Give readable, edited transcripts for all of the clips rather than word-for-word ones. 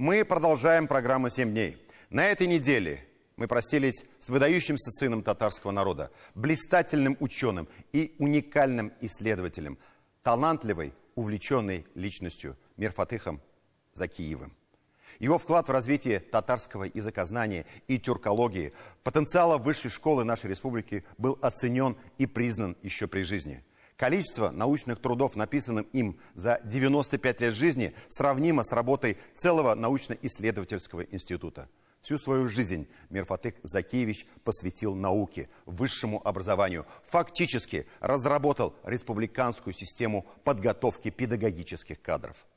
Мы продолжаем программу «7 дней». На этой неделе мы простились с выдающимся сыном татарского народа, блистательным ученым и уникальным исследователем, талантливой, увлеченной личностью Мирфатыхом Закиевым. Его вклад в развитие татарского языкознания и тюркологии, потенциала высшей школы нашей республики был оценен и признан еще при жизни. Количество научных трудов, написанных им за 95 лет жизни, сравнимо с работой целого научно-исследовательского института. Всю свою жизнь Мирфатых Закиевич посвятил науке, высшему образованию. Фактически разработал республиканскую систему подготовки педагогических кадров.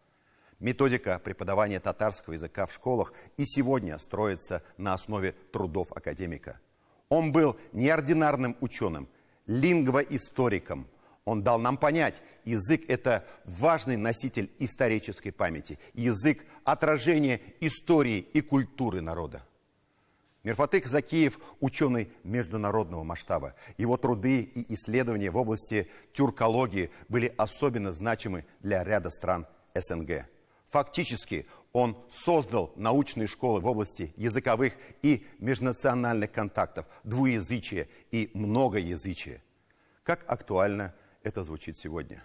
Методика преподавания татарского языка в школах и сегодня строится на основе трудов академика. Он был неординарным ученым, лингвоисториком. Он дал нам понять, язык – это важный носитель исторической памяти, язык – отражение истории и культуры народа. Мирфатых Закиев – ученый международного масштаба. Его труды и исследования в области тюркологии были особенно значимы для ряда стран СНГ. Фактически он создал научные школы в области языковых и межнациональных контактов, двуязычия и многоязычия. Как актуально это звучит сегодня.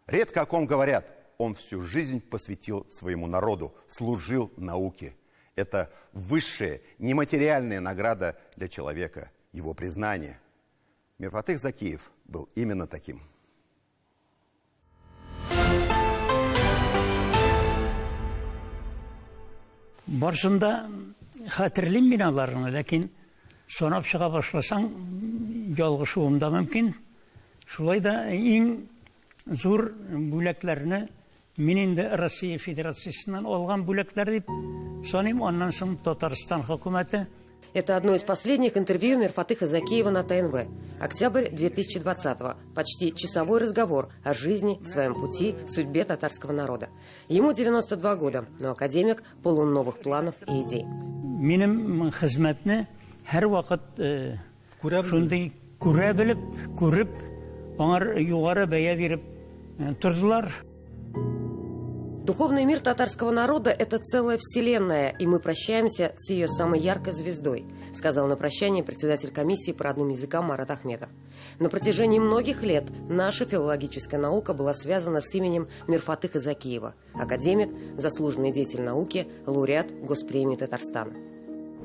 Редко о ком говорят, он всю жизнь посвятил своему народу, служил науке. Это высшая, нематериальная награда для человека, его признание. Мирфатых Закиев был именно таким. Баршында хәтерлим мин аларны, ләкин санап чыга башласаң, ялгышуым да мөмкин. Шулай да иң зур бүләкләрне мин инде Россия Федерациясыннан алган бүләкләр дип саныйм, аннан соң Татарстан хөкүмәте. Это одно из последних интервью Мирфатыха Закиева на ТНВ. Октябрь 2020-го. Почти часовой разговор о жизни, своем пути, судьбе татарского народа. Ему 92 года, но академик полон новых планов и идей. Минем хезмәтне һәр вакыт шундый күрә белеп, күреп, аңар югары бәя биреп тордылар. Духовный мир татарского народа – это целая вселенная, и мы прощаемся с ее самой яркой звездой, сказал на прощание председатель комиссии по родным языкам Марат Ахметов. На протяжении многих лет наша филологическая наука была связана с именем Мирфатыха Закиева, академик, заслуженный деятель науки, лауреат Госпремии Татарстана.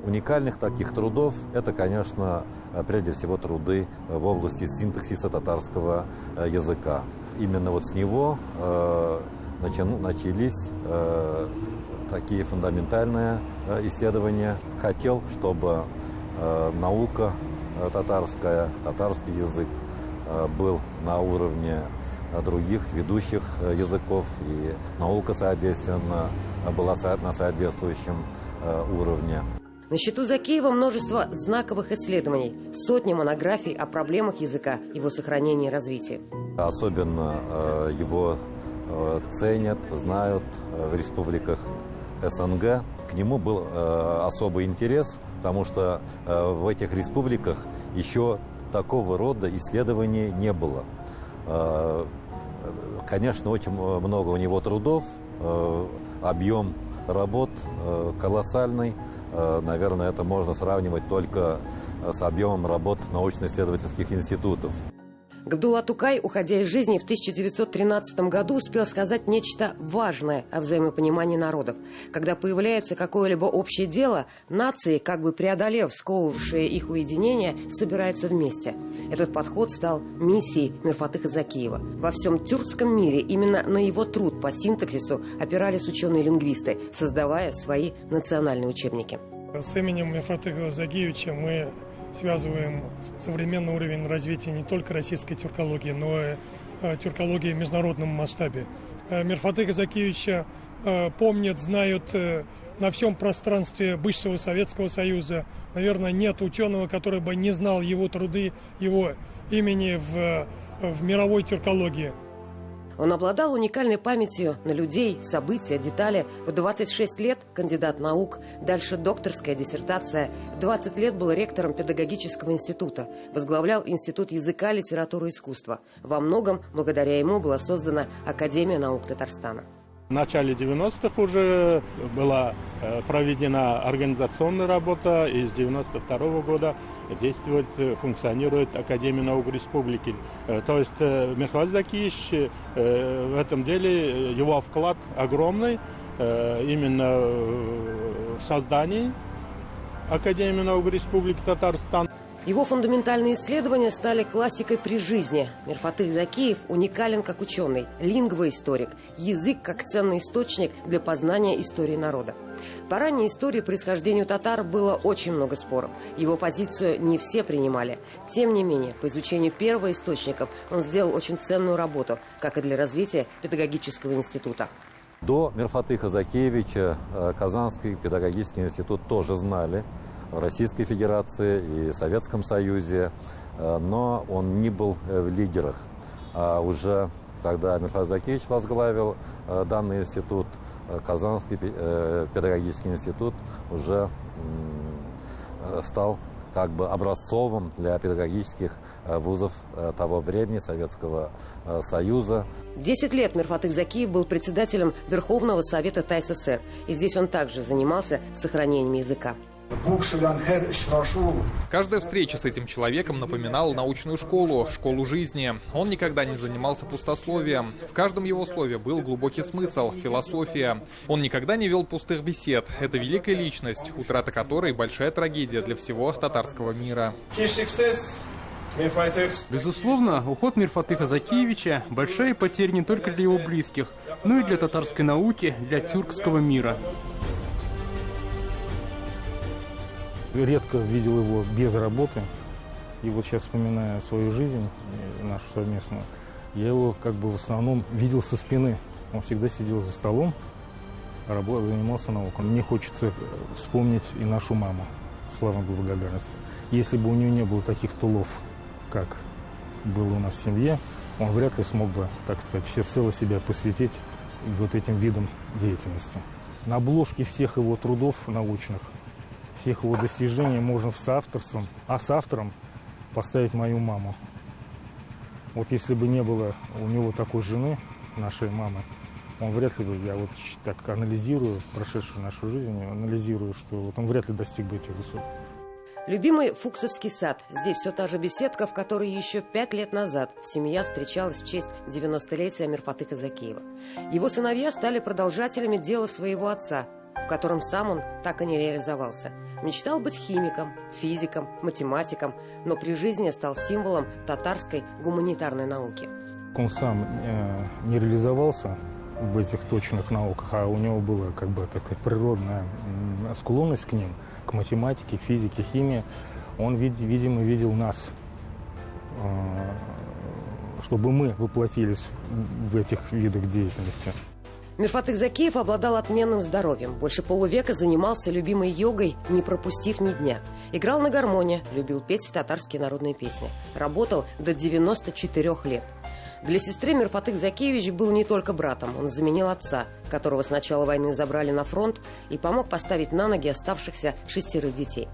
Уникальных таких трудов – это, конечно, прежде всего труды в области синтаксиса татарского языка. Именно вот с него начались такие фундаментальные исследования. Хотел, чтобы наука татарская, татарский язык был на уровне других ведущих языков, и наука, соответственно, была на соответствующем уровне. На счету Закиева множество знаковых исследований, сотни монографий о проблемах языка, его сохранении и развитии. Особенно его ценят, знают в республиках СНГ. К нему был особый интерес, потому что в этих республиках еще такого рода исследований не было. Конечно, очень много у него трудов, объем работ колоссальный. Наверное, это можно сравнивать только с объемом работ научно-исследовательских институтов. Габдулла Тукай, уходя из жизни в 1913 году, успел сказать нечто важное о взаимопонимании народов. Когда появляется какое-либо общее дело, нации, как бы преодолев сковывавшее их уединение, собираются вместе. Этот подход стал миссией Мирфатыха Закиева. Во всем тюркском мире именно на его труд по синтаксису опирались ученые-лингвисты, создавая свои национальные учебники. С именем Мирфатыха Закиевича мы связываем современный уровень развития не только российской тюркологии, но и тюркологии в международном масштабе. Мирфатыха Закиевича помнят, знают на всем пространстве бывшего Советского Союза. Наверное, нет ученого, который бы не знал его труды, его имени в мировой тюркологии. Он обладал уникальной памятью на людей, события, детали. В 26 лет кандидат наук, дальше докторская диссертация. 20 лет был ректором педагогического института. Возглавлял Институт языка, литературы и искусства. Во многом благодаря ему была создана Академия наук Татарстана. В начале 90-х уже была проведена организационная работа, и с 92 года действует, функционирует Академия наук Республики. То есть Мирхат Закиевич в этом деле, его вклад огромный именно в создании Академии наук Республики Татарстан. Его фундаментальные исследования стали классикой при жизни. Мирфатых Закиев уникален как ученый, лингвоисторик, язык как ценный источник для познания истории народа. По ранней истории происхождению татар было очень много споров. Его позицию не все принимали. Тем не менее, по изучению первоисточников он сделал очень ценную работу, как и для развития педагогического института. До Мирфатыха Закиевича Казанский педагогический институт тоже знали в Российской Федерации и в Советском Союзе, но он не был в лидерах. А уже когда Мирфат Закиевич возглавил данный институт, Казанский педагогический институт уже стал как бы образцовым для педагогических вузов того времени, Советского Союза. 10 лет Мирфатых Закиев был председателем Верховного Совета ТАССР, и здесь он также занимался сохранением языка. Каждая встреча с этим человеком напоминала научную школу, школу жизни. Он никогда не занимался пустословием. В каждом его слове был глубокий смысл, философия. Он никогда не вел пустых бесед. Это великая личность, утрата которой большая трагедия для всего татарского мира. Безусловно, уход Мирфатыха Закиевича – большая потеря не только для его близких, но и для татарской науки, для тюркского мира. Редко видел его без работы. И вот сейчас, вспоминая свою жизнь, нашу совместную, я его как бы в основном видел со спины. Он всегда сидел за столом, занимался наукой. Мне хочется вспомнить и нашу маму, слава благодарности. Если бы у нее не было таких тулов, как было у нас в семье, он вряд ли смог бы, так сказать, всецело себя посвятить вот этим видам деятельности. На обложке всех его трудов научных, всех его достижений можно с автором поставить мою маму. Вот если бы не было у него такой жены, нашей мамы, он вряд ли бы, я вот так анализирую прошедшую нашу жизнь, анализирую, что вот он вряд ли достиг бы этих высот. Любимый Фуксовский сад. Здесь все та же беседка, в которой еще 5 лет назад семья встречалась в честь 90-летия Мирфатыха Закиева. Его сыновья стали продолжателями дела своего отца, в котором сам он так и не реализовался. Мечтал быть химиком, физиком, математиком, но при жизни стал символом татарской гуманитарной науки. Он сам не реализовался в этих точных науках, а у него была как бы такая природная склонность к ним, к математике, физике, химии. Он, видимо, видел нас, чтобы мы воплотились в этих видах деятельности. Мирфатых Закиев обладал отменным здоровьем. Больше полувека занимался любимой йогой, не пропустив ни дня. Играл на гармонии, любил петь татарские народные песни. Работал до 94 лет. Для сестры Мирфатых Закиевич был не только братом. Он заменил отца, которого с начала войны забрали на фронт, и помог поставить на ноги оставшихся 6 детей.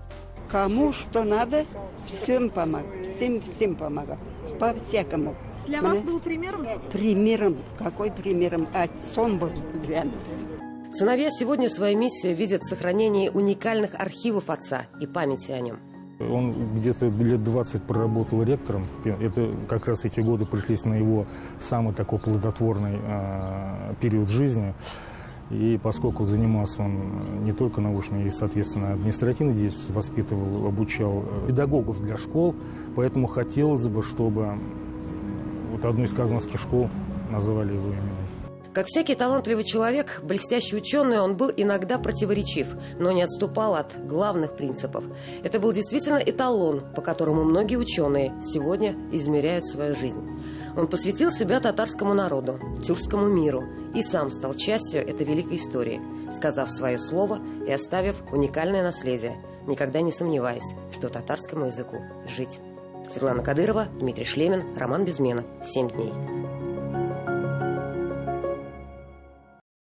Кому что надо, всем помог. Всем помогал. По-всякому. Для вас был примером? Примером. Какой примером? Отцом был для нас. Сыновья сегодня свою миссию видят в сохранении уникальных архивов отца и памяти о нем. Он где-то лет 20 проработал ректором. Это как раз эти годы пришлись на его самый такой плодотворный период жизни. И поскольку занимался он не только научной, и, соответственно, административной деятельностью, воспитывал, обучал педагогов для школ, поэтому хотелось бы, чтобы вот одну из казанских школ называли его именем. Как всякий талантливый человек, блестящий ученый, он был иногда противоречив, но не отступал от главных принципов. Это был действительно эталон, по которому многие ученые сегодня измеряют свою жизнь. Он посвятил себя татарскому народу, тюркскому миру и сам стал частью этой великой истории, сказав свое слово и оставив уникальное наследие, никогда не сомневаясь, что татарскому языку жить. Светлана Кадырова, Дмитрий Шлемин, Роман Безменов. 7 дней.